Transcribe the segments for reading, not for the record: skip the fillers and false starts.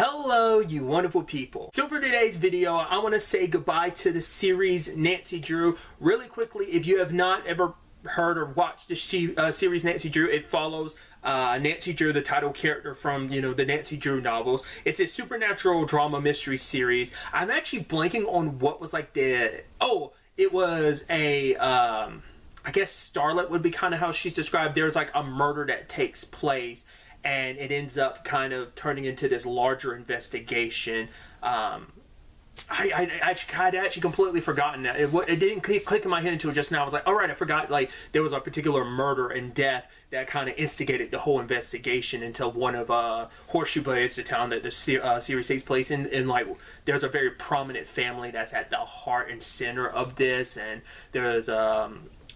Hello, you wonderful people. So for today's video, I want to say goodbye to the series Nancy Drew. Really quickly, if you have not ever heard or watched the series Nancy Drew, it follows Nancy Drew, the title character from, the Nancy Drew novels. It's a supernatural drama mystery series. I'm actually blanking on what was like it was a, I guess Starlet would be kind of how she's described. There's like a murder that takes place, and it ends up kind of turning into this larger investigation. I had actually completely forgotten that. It didn't click in my head until just now. I was like, all right, I forgot, like, there was a particular murder and death that kind of instigated the whole investigation into one of Horseshoe Bay, the town that the series takes place in. And, like, there's a very prominent family that's at the heart and center of this. And there's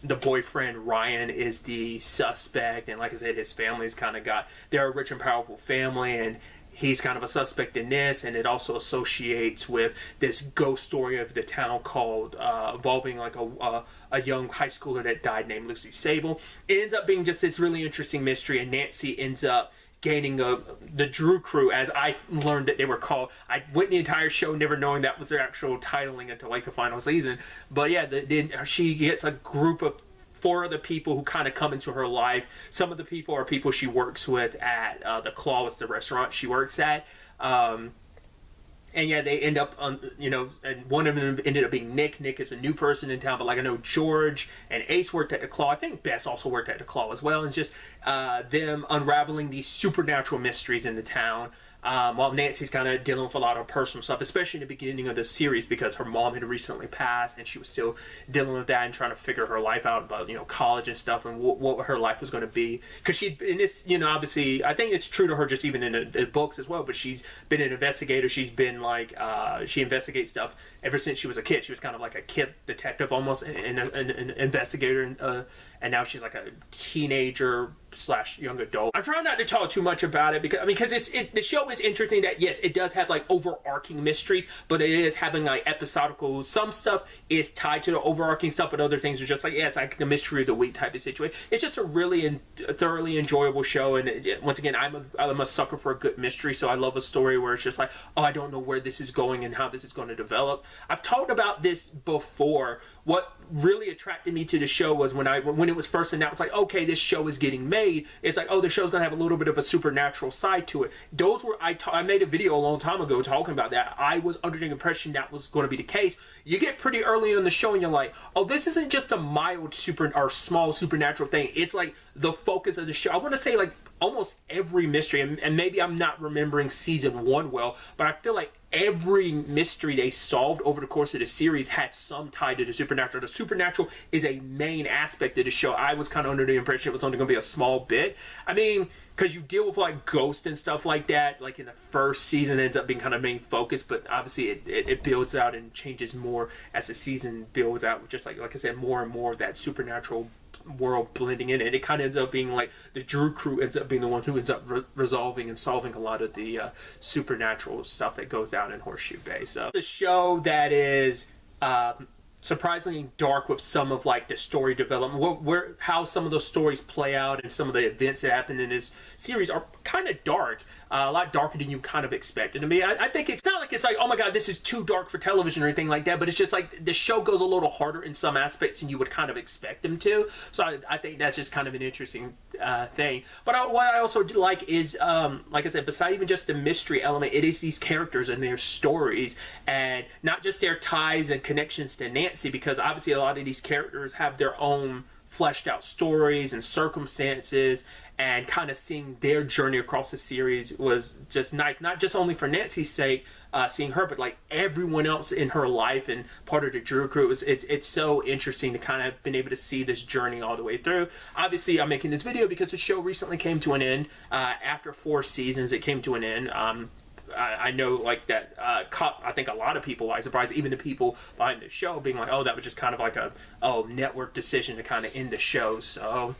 the boyfriend Ryan is the suspect, and like I said, his family's kind of they're a rich and powerful family, and he's kind of a suspect in this. And it also associates with this ghost story of the town called involving like a young high schooler that died named Lucy Sable. It ends up being just this really interesting mystery, and Nancy ends up gaining the Drew crew, as I learned that they were called. I went the entire show never knowing that was their actual titling until like the final season. But yeah, she gets a group of 4 other people who kind of come into her life. Some of the people are people she works with at the Claw, it's the restaurant she works at. And yeah, they end up and one of them ended up being Nick. Nick is a new person in town, but like I know George and Ace worked at the Claw. I think Bess also worked at the Claw as well. And it's just them unraveling these supernatural mysteries in the town. While Nancy's kind of dealing with a lot of personal stuff, especially in the beginning of the series, because her mom had recently passed and she was still dealing with that and trying to figure her life out about, college and stuff, and what her life was going to be. Because she'd, in this, obviously, I think it's true to her just even in the books as well, but she's been an investigator. She's been like, she investigates stuff ever since she was a kid. She was kind of like a kid detective almost, and an investigator, and now she's like a teenager / young adult. I'm trying not to talk too much about it because the show is interesting that yes, it does have like overarching mysteries, but it is having like episodical. Some stuff is tied to the overarching stuff, but other things are just like, yeah, it's like the mystery of the week type of situation. It's just a really thoroughly enjoyable show, and once again, I'm a sucker for a good mystery, so I love a story where it's just like, oh, I don't know where this is going and how this is going to develop. I've talked about this before. What really attracted me to the show was when it was first announced, like, okay, this show is getting made. It's like, oh, the show's gonna have a little bit of a supernatural side to it. Those were I made a video a long time ago talking about that. I was under the impression that was going to be the case. You get pretty early in the show and you're like, oh, this isn't just a mild small supernatural thing. It's like the focus of the show. I want to say like almost every mystery, and maybe I'm not remembering season 1 well, but I feel like every mystery they solved over the course of the series had some tie to the supernatural. The supernatural is a main aspect of the show. I was kind of under the impression it was only going to be a small bit. I mean, because you deal with like ghosts and stuff like that, like in the first season, it ends up being kind of main focus, but obviously it builds out and changes more as the season builds out, just like I said, more and more of that supernatural world blending in, and it kind of ends up being like the Drew crew ends up being the ones who ends up resolving and solving a lot of the supernatural stuff that goes down in Horseshoe Bay. So the show that is surprisingly dark with some of like the story development, how some of those stories play out, and some of the events that happen in this series are kind of dark, a lot darker than you kind of expected. To me, I think it's not like it's like, oh my god, this is too dark for television or anything like that, but it's just like the show goes a little harder in some aspects than you would kind of expect them to. So I think that's just kind of an interesting thing. But what I also do like is, like I said, besides even just the mystery element, it is these characters and their stories, and not just their ties and connections to Nancy, because obviously a lot of these characters have their own fleshed out stories and circumstances, and kind of seeing their journey across the series was just nice, not just only for Nancy's sake, seeing her, but like everyone else in her life and part of the Drew crew. It's so interesting to kind of been able to see this journey all the way through. Obviously, I'm making this video because the show recently came to an end. After 4 seasons, it came to an end. I know like that I think a lot of people, I was surprised, even the people behind the show, being like, oh, that was just kind of like a network decision to kind of end the show. So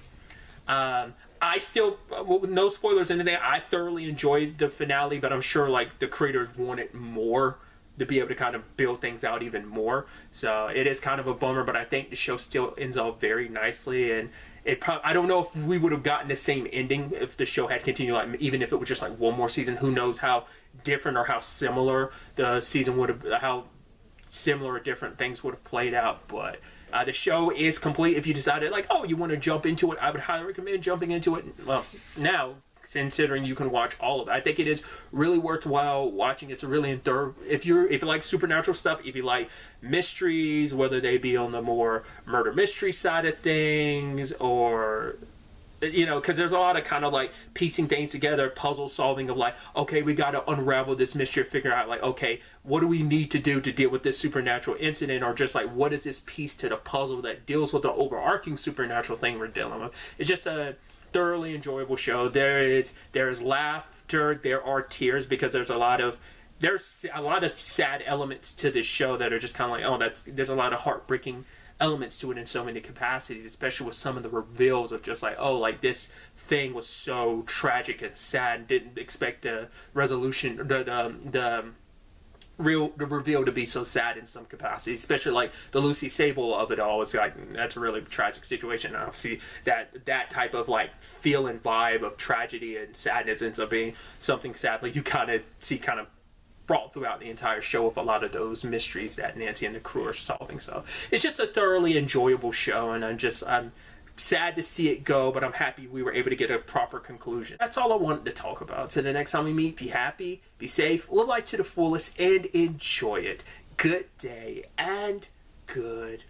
I still, with no spoilers or anything, I thoroughly enjoyed the finale, but I'm sure like the creators wanted more to be able to kind of build things out even more. So it is kind of a bummer, but I think the show still ends up very nicely. And I don't know if we would have gotten the same ending if the show had continued, like even if it was just like one more season. Who knows how different or how similar the season would have, how similar or different things would have played out. But the show is complete. If you decided like, oh, you want to jump into it, I would highly recommend jumping into it. Well, now, considering you can watch all of it, I think it is really worthwhile watching. It's a really if you like supernatural stuff, if you like mysteries, whether they be on the more murder mystery side of things, or you know, because there's a lot of kind of like piecing things together, puzzle solving of like, okay, we got to unravel this mystery, figure out like, okay, what do we need to do to deal with this supernatural incident, or just like, what is this piece to the puzzle that deals with the overarching supernatural thing we're dealing with. It's just a thoroughly enjoyable show. There is laughter, there are tears, because there's a lot of sad elements to this show that are just kind of like, oh, there's a lot of heartbreaking elements to it in so many capacities, especially with some of the reveals of just like, oh, like this thing was so tragic and sad, and didn't expect the resolution, the reveal to be so sad in some capacities, especially like the Lucy Sable of it all. It's like, that's a really tragic situation. And obviously that type of like feel and vibe of tragedy and sadness ends up being something sadly you kind of see kind of brought throughout the entire show with a lot of those mysteries that Nancy and the crew are solving. So it's just a thoroughly enjoyable show, and I'm sad to see it go, but I'm happy we were able to get a proper conclusion. That's all I wanted to talk about. So the next time we meet, be happy, be safe, live life to the fullest, and enjoy it. Good day and good